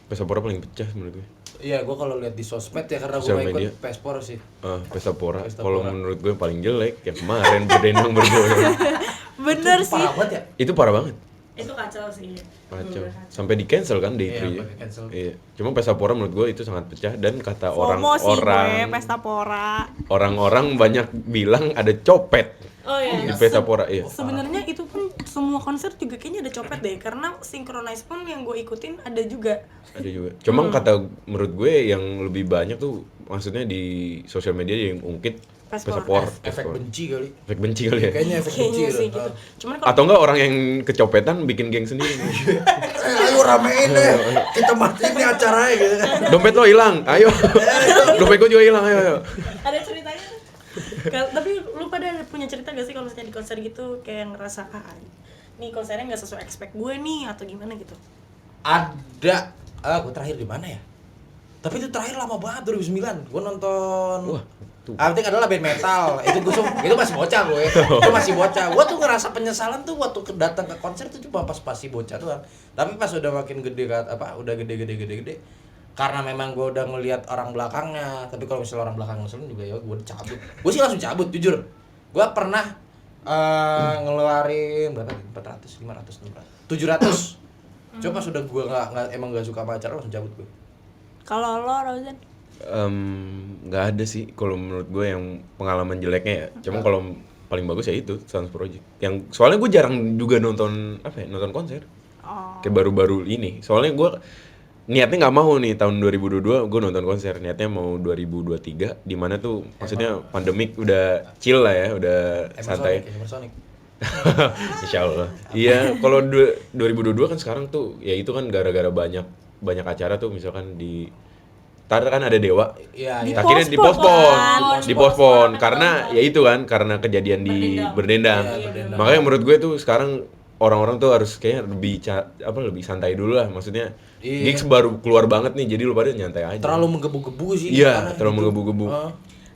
Pesapora paling pecah menurut gue. Iya, gue kalau lihat di sosmed ya karena gue Sosial nggak media. ikut Pespor sih. Pesapora. Pesapora. Kalau menurut gue paling jelek ya kemarin berdendang bergoyang. Bener Itu sih. parah banget ya. Itu parah banget. Itu kacau sih. Kacau. Sampai di cancel kan day Iya, 3 ya. sampai cancel. Iya. Cuma Pesapora menurut gue itu sangat pecah dan kata FOMO sih gue, orang-orang Pesta Pora. orang-orang banyak bilang ada copet Oh iya. di Pesapora. Iya. Sebenarnya itu pun semua konser juga kayaknya ada copet deh, karena Synchronize pun yang gue ikutin ada juga. Ada juga. Cuma kata menurut gue yang lebih banyak tuh maksudnya di sosial media yang ungkit Pesapora. Efek benci kali. Efek benci kali ya. Kayaknya efek benci Kayaknya sih gitu. gitu. Cuman kalau Atau enggak orang yang kecopetan bikin geng sendiri. Ayo ramein deh. Kita matiin nih acaranya gitu kan. Dompet lo hilang. Ayo. Dompet gue juga hilang. Ayo. ada ceritanya tuh. Tapi lu pada punya cerita gak sih kalau misalnya di konser gitu kayak ngerasa nih konsernya nggak sesuai expect gue nih atau gimana gitu? Ada. Gue terakhir di mana ya? Tapi itu terakhir lama banget 2009. Gue nonton. Wah, tuh. Penting adalah band metal. Itu masih bocah gue. Itu masih bocah. Gue tuh ngerasa penyesalan tuh waktu datang ke konser tuh cuma pas masih bocah doang. Tapi pas udah makin gede udah gede. Karena memang gue udah ngelihat orang belakangnya. Tapi kalau misalnya orang belakang ngeselin juga ya gue cabut. Gue sih langsung cabut jujur. Gue pernah ngeluarin berapa? 400, 500, 600, 700. Coba pas udah gue emang gak suka sama acara langsung cabut gue. Kalau lo, Rozan? Nggak ada sih kalau menurut gue yang pengalaman jeleknya ya. Cuma kalau paling bagus ya itu Sounds Project. Yang soalnya gue jarang juga nonton konser. Oh. Kayak baru-baru ini. Soalnya gue niatnya nggak mau nih tahun 2022 gue nonton konser. Niatnya mau 2023 di mana tuh maksudnya pandemik udah chill lah ya, udah santai. Emersonic. Insya Allah. Iya, kalau 2022 kan sekarang tuh ya itu kan gara-gara banyak acara tuh misalkan di Ntar kan ada Dewa. Iya, Di iya. Akhirnya Postpone kan? dipospon karena ya itu kan karena kejadian di Berdendang. Iya, Berdendang. Makanya menurut gue tuh sekarang orang-orang tuh harus kayaknya lebih santai dulu lah. Maksudnya Iya. gigs baru keluar banget nih, jadi lu pada nyantai aja. Terlalu menggebu-gebu sih. Iya, karena terlalu gitu. menggebu-gebu.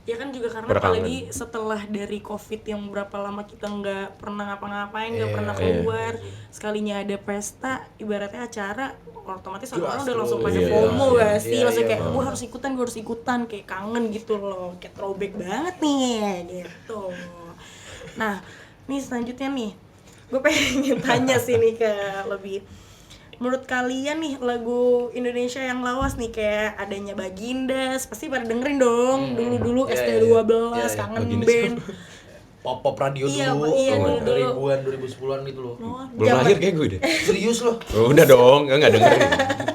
Ya kan juga karena Belakangan. apalagi setelah dari covid yang berapa lama kita nggak pernah ngapa-ngapain, nggak Iya, pernah keluar, sekalinya ada pesta, ibaratnya acara, otomatis orang udah langsung pada Iya. FOMO gak sih? Iya, Maksudnya iya. kayak gue harus ikutan, kayak kangen gitu loh, kayak throwback banget nih gitu. Nah, nih selanjutnya nih, gue pengen tanya sih nih ke lebih, menurut kalian nih lagu Indonesia yang lawas nih kayak adanya Bagindas pasti pada dengerin dong dulu-dulu Iya, ST12 iya, iya. kangen Bagindas. band. Pop radio Iya, dulu, iya, tahun dulu. 2000-an, 2010-an gitu loh. Belum Zaman- lahir kayak gue deh. Serius loh. Oh, udah dong, enggak dengerin.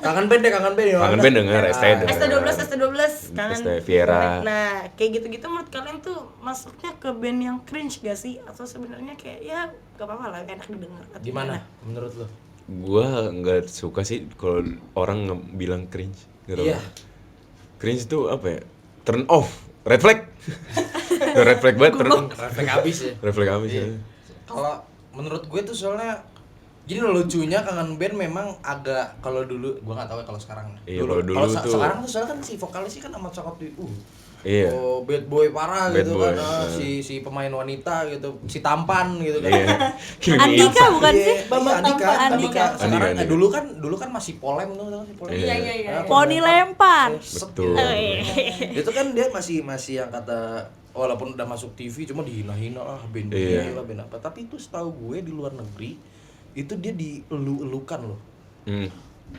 Kangen band deh, kangen band ya. Kangen band denger, ST denger. ST12 kangen. ST Viera. Nah, kayak gitu-gitu menurut kalian tuh masuknya ke band yang cringe gak sih? Atau sebenarnya kayak ya gak apa-apa lah, enak didengar. Atau Gimana menurut lo? Gua nggak suka sih kalau orang bilang cringe. Nggak tahu. Iya. Cringe itu apa ya? Turn off, red flag. Red flag banget, Refleks habis ya. red flag habis ya. Kalau menurut gue tuh soalnya gini loh, lucunya kangen band memang agak, kalau dulu gua nggak tahu ya kalau sekarang. Iya, kalau dulu tuh- sekarang tuh soalnya kan si vokalis sih kan amat cakep di Iya. oh, bad boy parah Bad gitu boy, kan. Si pemain wanita gitu, si tampan gitu kan. Iya. Andika bukan Iya, sih? iya, Bambang Andika, Tampan. Andika. Sekarang Andika. dulu kan masih polem tuh, tau gak sih polem. Iya, iya, iya. Nah, Poni lempar. Set Betul. gitu. Itu kan dia masih yang kata walaupun udah masuk TV cuma dihina-hina lah band Iya. lah band apa. Tapi itu setahu gue di luar negeri itu dia dielu-elukan loh. Hmm.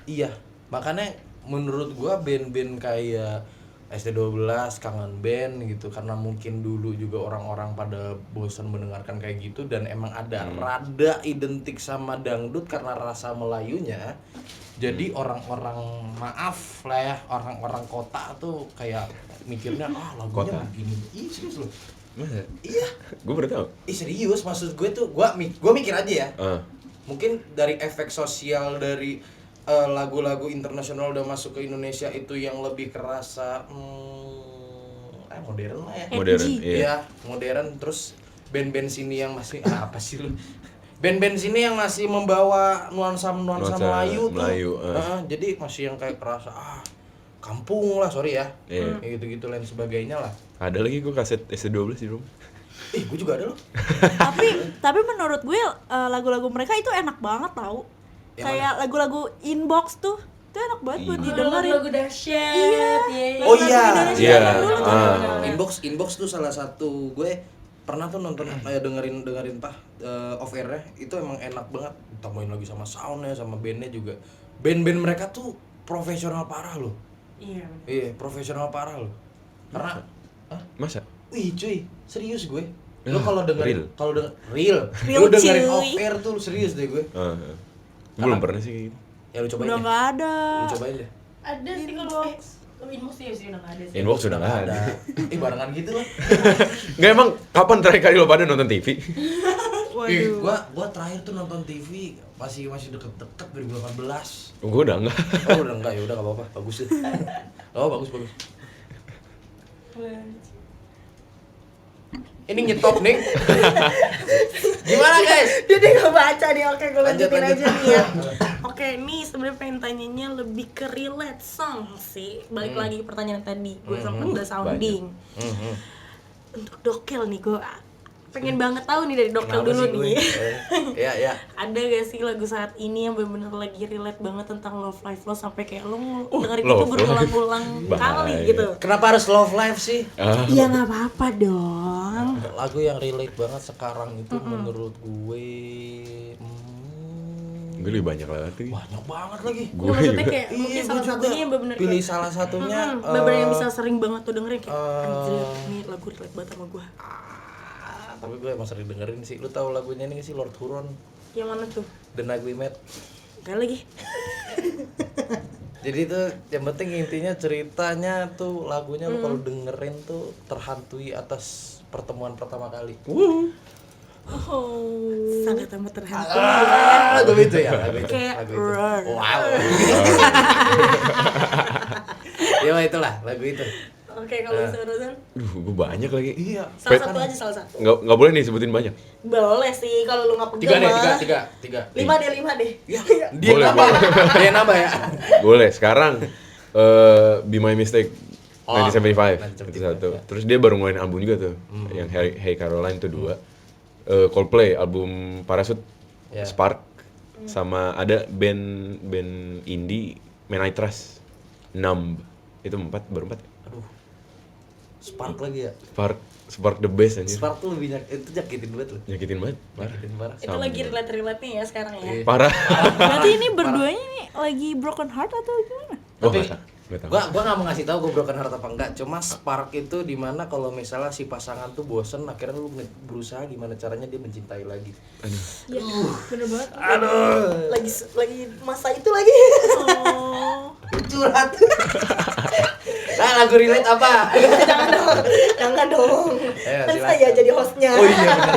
Iya, makanya menurut gua band-band kayak ST12, Kangen Band gitu, karena mungkin dulu juga orang-orang pada bosan mendengarkan kayak gitu dan emang ada rada identik sama dangdut karena rasa Melayunya. Jadi orang-orang, maaf lah ya, orang-orang kota tuh kayak mikirnya lagunya Kota. begini. Ih, serius loh. Masa? Iya. Gue baru tahu. Ih, serius, maksud gue tuh gua mikir aja ya. Ah. Mungkin dari efek sosial dari lagu-lagu internasional udah masuk ke Indonesia itu yang lebih kerasa modern lah ya. Modern, Edgy. iya. Iya, modern. Terus band-band sini yang masih apa sih lu? Band-band sini yang masih membawa nuansa Nuansa Melayu tuh. Melayu, Jadi masih yang kayak kerasa kampung lah, sorry ya. Iya. Kayak gitu-gitu lain sebagainya lah. Ada lagi gue kaset ST12 di rumah. Gue juga ada loh. tapi menurut gue lagu-lagu mereka itu enak banget tau. Yang Kayak lagu-lagu inbox tuh itu enak banget buat Iya. didengerin. Lagu dahsyat. Iya. Oh iya. Indonesia Iya. yang dulu tuh. Inbox tuh salah satu gue pernah tuh nonton dengerin off air-nya itu emang enak banget, tambahin lagi sama soundnya sama bandnya juga. Band-band mereka tuh profesional parah loh. Iya. Profesional parah loh. Karena Masa? wih cuy, serius gue. Ah, Lu kalau real. real, Real, lu dengerin cuy. off air tuh serius deh gue. Belum pernah sih kayak gitu. Ya lu cobain Udah deh. nggak ada. Lu cobain deh. Ada sih kalau inbox sih udah nggak ada sih. Inbox sudah nggak ada. Barengan gitu loh. Nggak, emang kapan terakhir kali lo pada nonton TV? Waduh. Gua terakhir tuh nonton TV masih deket-deket 2018. Gue udah enggak. Oh udah enggak, ya udah enggak apa-apa, bagus sih. Oh bagus. Ini nyetop nih. Gimana guys? Jadi nggak baca nih, oke gue Lanjut, lanjutin lanjut. aja nih ya. Oke, nih sebenarnya pengen tanyanya lebih ke relate song sih. Balik lagi ke pertanyaan tadi, gue sempet udah sounding. Untuk Dokel nih, gue pengen banget tahu nih dari Dokel Kenapa dulu sih gue? nih. Iya. Ada gak sih lagu saat ini yang bener-bener lagi relate banget tentang love life lo sampai kayak lo dengerin itu love life. berulang-ulang kali Bahaya. gitu? Kenapa harus love life sih? Ya nggak apa-apa dong. Lagu yang relate banget sekarang itu menurut gue Gue lebih banyak lah tuh. banyak banget lagi. Gue Maksudnya juga. kayak mungkin Iya, salah gue juga satunya yang bener-bener pilih kayak salah satunya. bener yang bisa sering banget tuh dengerin kayak anjir, ini lagu relate banget sama gue. Tapi gue emang sering dengerin sih. Lu tahu lagunya ini sih, Lord Huron, Yang mana tuh? The Night We Met. Gak lagi. Jadi tuh yang penting intinya ceritanya tuh lagunya lu kalau dengerin tuh terhantui atas pertemuan pertama kali. Sangat amat terhantui. Lagu itu ya, lagu itu. Kayak Lagu itu. roar. Wow. Ya itulah lagu itu. Oke, kalau bisa Rozan. Gue banyak lagi. Iya. Salah satu aja, salah satu. Nggak boleh nih sebutin banyak. Boleh sih kalau lu nggak Tiga pegang deh, mah. tiga. 5 deh. Dia Boleh, nambah. boleh. Dia nambah ya. Boleh. Sekarang Be My Mistake Oh, 1975 itu satu. ya. Terus dia baru ngeluarin album juga tuh, yang Hey Caroline tuh 2. Coldplay album Parachute, Ya. Spark, sama ada band indie Man I Trust, Numb. Itu baru 4. Aduh. Spark lagi ya. Spark the best anjir. Spark tuh lebih itu nyakitin banget loh. Nyakitin banget, parah. Nyakitin parah. Itu lagi relate-relate-nya ya sekarang ya. Iya. Parah. Berarti ini berduanya nih lagi broken heart atau gimana? Oh, Tapi nggak tahu. gua nggak mau ngasih tahu gua broken heart apa enggak. Cuma spark itu dimana kalau misalnya si pasangan tuh bosen, akhirnya lu berusaha gimana caranya dia mencintai lagi. Iya, bener banget. Aduh. Lagi masa itu lagi. Oh. Curhat. Nah, lagu relate apa? Jangan dong. Ayo, Kan silakan. saya jadi hostnya. Oh iya benar.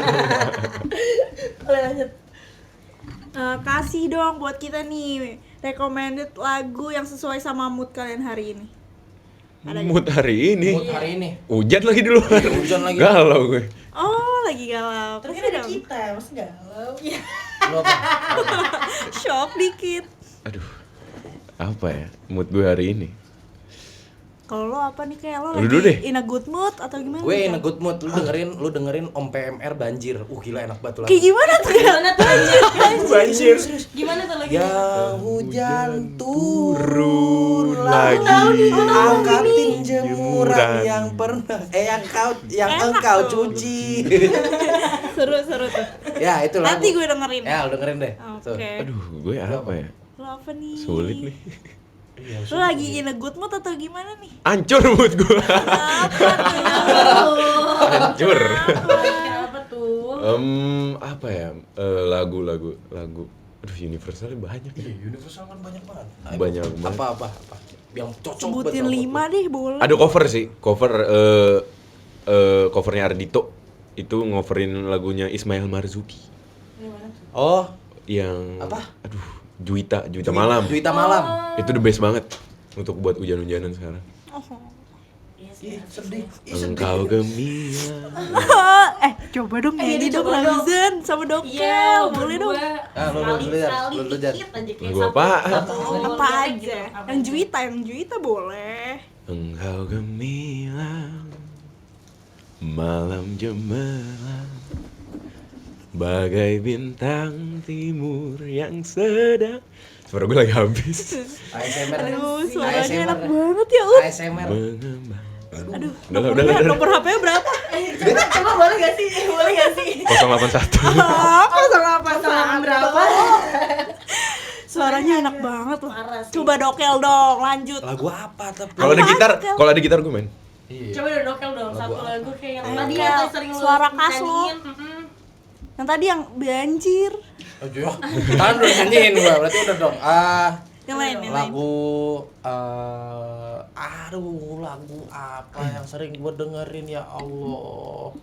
Boleh lanjut. Kasih dong buat kita nih recommended lagu yang sesuai sama mood kalian hari ini. Ada nggak? Mood hari ini. Mood hari ini. Hujan lagi di luar. Hujan lagi. Galau gue. Oh, lagi galau. Terus Kasih ada dong. kita, masa galau. Iya. Lu apa? Shock dikit. Aduh. Apa ya? Mood gue hari ini. Kalau lo apa nih, kayak lo Lu lagi dulu deh. in a good mood atau gimana? Gue in a Cak? good mood. Lu dengerin Om PMR Banjir. Gila enak banget tuh lagu. Kayak gimana tuh? Gimana tuh anjir? Banjir. Gimana tuh lagi? Yang hujan turun lagi. angkatin jemuran yang pernah yang engkau cuci. Seru tuh. Ya, itu lagu. Nanti gue dengerin. Ya, lu dengerin deh. Oke. Tuh. Aduh, gue apa ya? Lo apa nih? Sulit nih. Lo lagi in a good mood atau gimana nih? Hancur mood gue. Apa tuh? Hancur. Kenapa tuh? Apa ya? Lagu. Aduh, universalnya banyak ya. Universal kan banyak banget. Banyak banget. Apa? Yang cocok buat Sebutin sama 5 deh, boleh. Ada cover sih, covernya Ardito. Itu ngoverin lagunya Ismail Marzuki. Gimana tuh? Oh, Yang Apa? Aduh, Juwita Malam. Juwita Malam. Itu the best banget untuk buat hujan-hujanan sekarang. Oh. Iya sih. Ih, sedih. Engkau gemilang. Coba dong Iya, nyanyi dong coba dong. Ramzan sama Dokel. Iya, boleh dong. Sekali-sekali lu lihat. dikit aja kayak Lagu satu- apaan? satu Oh, lagu apa jelek aja? gitu. Apa Yang aja? Juwita boleh. Engkau gemilang, malam cemerlang, bagai bintang timur yang sedang. Suara gue lagi habis. ASMR. Aduh, suaranya ASMR. enak banget ya, Ut. ASMR. Mengembang. Aduh, Udah. nomor HP-nya berapa? Coba boleh gak sih? Boleh gak sih? 081. Apa salah apa Pasangan berapa? Suaranya enak banget loh. Parah sih. Coba Dokel dong, lanjut. Lagu apa tapi? Kalau ada Apaan, gitar, Kel? kalau ada gitar gue main. Iya. Coba dong Dokel dong, satu apa? lagu kayak yang Ayo, tadi Kel. ya tuh sering lu Suara khas lo. nyanyiin. Yang tadi yang banjir. Aduh, kan udah nyanyiin gua, berarti udah dong. Yang lain. Lagu lagu apa yang sering gua dengerin ya Allah.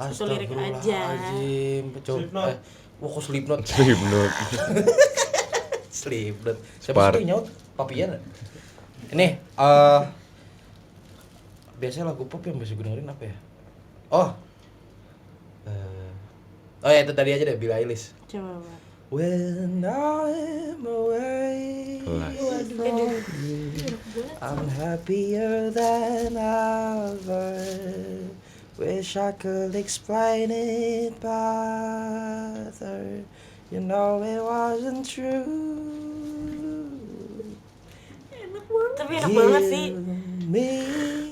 Satu lirik aja. Astagfirullahaladzim. Coba. Kok Slipknot? Slipknot. Slipknot. Siapa Spark. sih nyaut? Papian. Ini biasanya lagu pop yang biasa gue dengerin apa ya? Oh ya itu tadi aja deh, Billie Eilish. Coba, Bang. When I'm away Kelas. from you, I'm happier than ever. Wish I could explain it better. You know it wasn't true. Tapi enak banget sih. Give me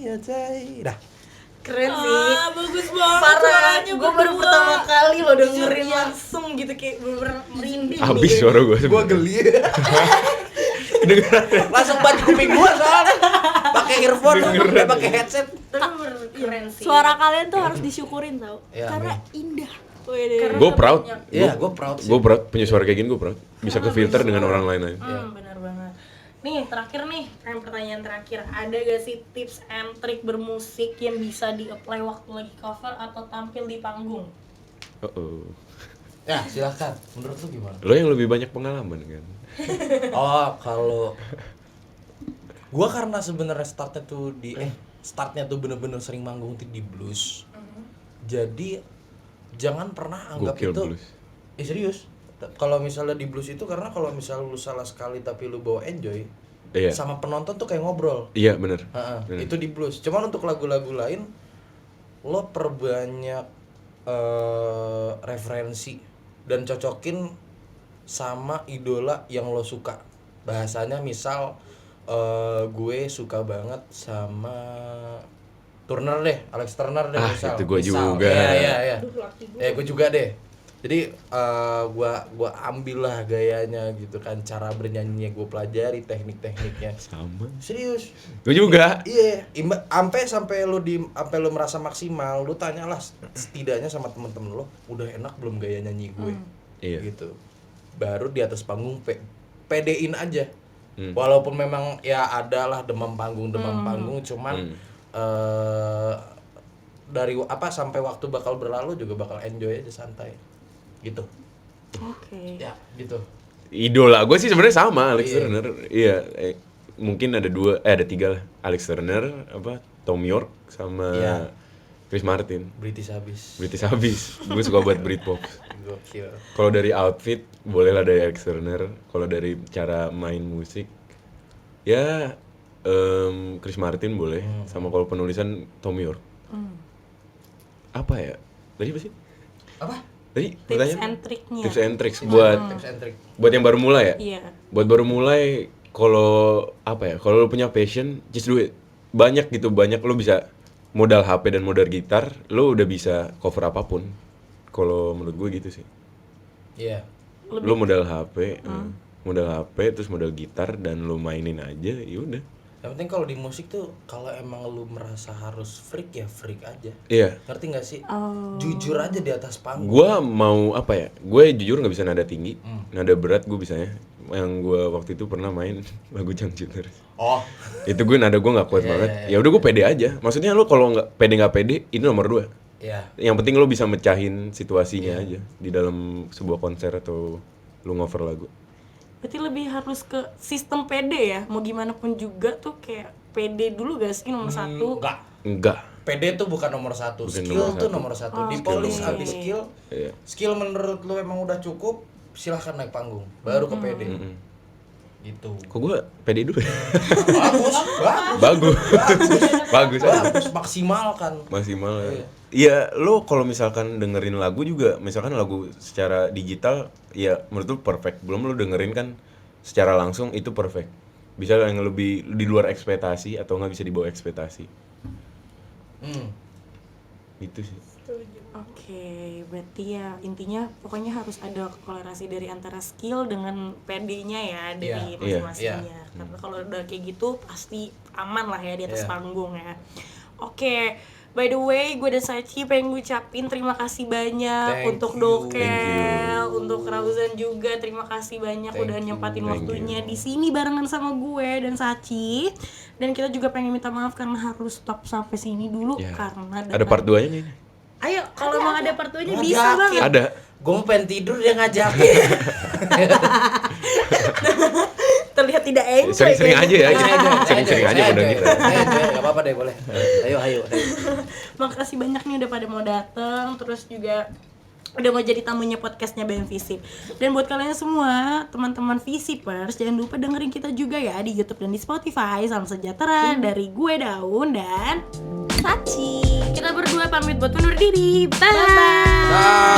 a day. Dah. Keren sih. Bagus banget. Parah, suaranya gue baru berdua. pertama kali lo dengerin Jujur, ya. langsung gitu kayak bener-bener merinding. Habis suara gue. Gua geli. Langsung baju kuping gua soalnya. Pakai earphone, pakai headset. Tapi bener keren sih. Suara kalian tuh harus disyukurin tau. Ya, Karena amin. indah. Wede. Gue proud. Iya, gua proud sih. Gue proud punya suara kayak gini, gue proud. Bisa ke filter dengan orang lain aja. Bener banget. Nih terakhir nih, pertanyaan terakhir. Ada gak sih tips and trick bermusik yang bisa di-apply waktu lagi cover atau tampil di panggung? Ya, silakan. Menurut lu gimana? Lo yang lebih banyak pengalaman kan? Oh, Gua karena sebenarnya startnya tuh bener-bener sering manggung di blues. Jadi jangan pernah anggap Gokil itu blues. serius. Kalau misalnya di blues itu karena kalau misalnya lu salah sekali tapi lu bawa enjoy, Iya. sama penonton tuh kayak ngobrol. Iya, bener. Heeh, itu di blues. Cuman untuk lagu-lagu lain lo perbanyak referensi dan cocokin sama idola yang lo suka. Bahasanya misal gue suka banget sama Turner deh, Alex Turner deh misal. Itu gue Misal. juga. Iya. Gue juga deh. Jadi gua ambil lah gayanya gitu kan, cara bernyanyinya gue pelajari, teknik-tekniknya. Sama. Serius. Gue juga. Iya, sampai lu merasa maksimal, lu tanyalah setidaknya sama temen-temen lo, udah enak belum gaya nyanyi gue? Iya. Gitu. Baru di atas panggung pedein aja. Walaupun memang ya adalah demam panggung, cuman dari sampai waktu bakal berlalu juga bakal enjoy aja santai. Gitu. Oke. Ya, gitu. Idola gue sih sebenarnya sama Alex Iya. Turner. Iya, mungkin ada tiga lah. Alex Turner, Tom York sama Iya. Chris Martin. British habis. Gue suka buat Britpop. Gokil. Kalau dari outfit bolehlah dari Alex Turner. Kalau dari cara main musik ya Chris Martin boleh. Sama kalau penulisan Tom York. Apa ya? Tadi apa sih? Apa? Tadi Tips pertanyaan? and triknya. Tips and tricks buat Tips and trick. yang baru mulai ya. Iya. Buat baru mulai, kalau kalau lo punya passion, just do it. Banyak lo bisa modal HP dan modal gitar, lo udah bisa cover apapun. Kalau menurut gue gitu sih. Iya. Lo modal HP, terus modal gitar dan lo mainin aja, yaudah. Yang penting kalau di musik tuh kalau emang lu merasa harus freak ya freak aja. Iya. Ngerti nggak sih? Oh. Jujur aja di atas panggung. Gue mau gue jujur nggak bisa nada tinggi, nada berat gue bisanya. Yang gue waktu itu pernah main lagu Changchuter. Oh. Itu gue nada gue nggak kuat banget. Ya udah gue pede aja. Maksudnya lo kalau nggak pede, ini nomor 2. Iya. Yang penting lo bisa mecahin situasinya aja di dalam sebuah konser atau lo ngover lagu. Berarti lebih harus ke sistem PD ya. Mau gimana pun juga tuh kayak PD dulu gak sih nomor satu? Enggak. PD tuh bukan nomor 1. Bukan Skill nomor tuh satu. nomor 1. Di Skill polis nomor habis satu. skill. Iya. Skill menurut lu emang udah cukup, silahkan naik panggung. Baru ke PD. Gitu. Kok gue pede dulu ya? Bagus. Bagus. Bagus, maksimalkan. Maksimal ya. Iya, lo kalau misalkan dengerin lagu juga, misalkan lagu secara digital, ya menurut lo perfect. Belum lo dengerin kan secara langsung itu perfect. Bisa yang lebih di luar ekspektasi atau nggak bisa dibawa ekspektasi. Gitu sih. Oke, berarti ya intinya pokoknya harus ada korelasi dari antara skill dengan PD-nya ya dari Iya, masing-masingnya. Karena kalau udah kayak gitu pasti aman lah ya di atas Iya. panggung ya. Oke, by the way gue dan Sachi pengen ngucapin terima kasih banyak Thank untuk you. Dokel, untuk Rauzan juga terima kasih banyak Thank udah you. nyempatin Thank waktunya di sini barengan sama gue dan Sachi. Dan kita juga pengen minta maaf karena harus stop sampai sini dulu Ya. karena Ada part 2-nya nih. Ayo, kalau emang ada part 2-nya bisa Ngajakin. banget. Ada. Gue mau pengen tidur dia ngajakin. Terlihat tidak enjoy. Sering-sering aja ya. Aja. Sering-sering aja udah kita. Gak apa-apa deh, boleh. Ayo. Makasih banyak nih udah pada mau dateng, terus juga udah mau jadi tamunya podcastnya BM Visip. Dan buat kalian semua, teman-teman Visipers, jangan lupa dengerin kita juga ya di YouTube dan di Spotify. Salam sejahtera dari gue Daun dan Sachi. Kita berdua pamit buat undur diri. Bye. Bye.